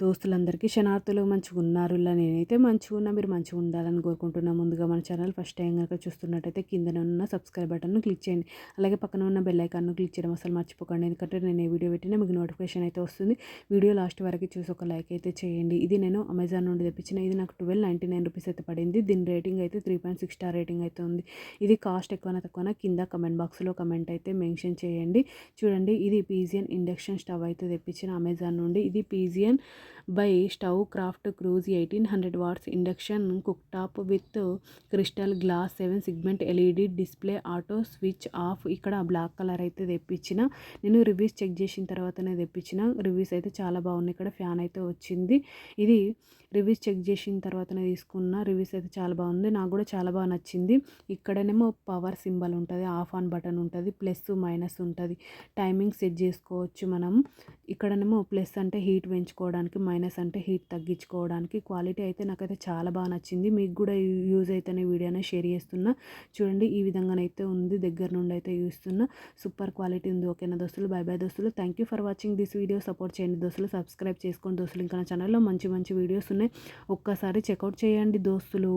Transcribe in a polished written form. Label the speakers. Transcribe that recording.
Speaker 1: దోస్తులందరికీ శనార్థులు మంచిగున్నారు. ఇలా నేనైతే మంచిగున్నా, మీరు మంచిగా ఉండాలని కోరుకుంటున్నా. ముందుగా మన ఛానల్ ఫస్ట్ టైం కనుక చూస్తున్నట్టయితే కిందనే ఉన్న సబ్స్క్రైబ్ బటన్ను క్లిక్ చేయండి. అలాగే పక్కన ఉన్న బెల్ ఐకాన్ను క్లిక్ చేయడం అసలు మర్చిపోకండి. ఎందుకంటే నేను ఏ వీడియో పెట్టినా మీకు నోటిఫికేషన్ అయితే వస్తుంది. వీడియో లాస్ట్ వరకు చూసి ఒక లైక్ అయితే చేయండి. ఇది నేను అమెజాన్ నుండి తెప్పించిన. ఇది నాకు 12.99 రూపీస్ అయితే పడింది. దీని రేటింగ్ అయితే 3.6 స్టార్ రేటింగ్ అయితే ఉంది. ఇది కాస్ట్ ఎక్కువనా తక్కువనా కింద కమెంట్ బాక్స్లో కమెంట్ అయితే మెన్షన్ చేయండి. చూడండి, ఇది పీజియన్ ఇండక్షన్ స్టవ్ అయితే తెప్పించిన అమెజాన్ నుండి. ఇది pigeon by stove craft cruise 1800 watts induction cook top with crystal glass 7 segment LED display auto switch off. ఇక్కడ బ్లాక్ కలర్ అయితే తెప్పించిన. నేను రివ్యూస్ చెక్ చేసిన తర్వాతనే తెప్పించిన. రివ్యూస్ అయితే చాలా బాగున్నాయి. ఇక్కడ ఫ్యాన్ అయితే వచ్చింది. ఇది రివ్యూస్ చెక్ చేసిన తర్వాతనే తీసుకున్న. రివ్యూస్ అయితే చాలా బాగుంది. నాకు కూడా చాలా బాగా నచ్చింది. ఇక్కడనేమో పవర్ సింబల్ ఉంటుంది, ఆఫ్ ఆన్ బటన్ ఉంటుంది, ప్లస్ మైనస్ ఉంటుంది, టైమింగ్ సెట్ చేసుకోవచ్చు మనం. ఇక్కడనేమో ప్లస్ అంటే హీట్ పెంచుకోవడానికి, మైనస్ అంటే హీట్ తగ్గించుకోవడానికి. క్వాలిటీ అయితే నాకైతే చాలా బాగా నచ్చింది. మీకు కూడా యూజ్ అయితేనే వీడియోనే షేర్ చేస్తున్నా. చూడండి, ఈ విధంగానైతే ఉంది. దగ్గర నుండి అయితే చూస్తున్నా. సూపర్ క్వాలిటీ ఉంది. ఓకేనా దోస్తులు, బై బై దోస్తులు. Thank you for watching this video. Support చేయండి దోస్తులు, సబ్స్క్రైబ్ చేసుకోండి దోస్తులు. ఇంకా నా ఛానల్లో మంచి మంచి వీడియోస్ ఉన్నాయి, ఒక్కసారి చెక్అవుట్ చేయండి దోస్తులు.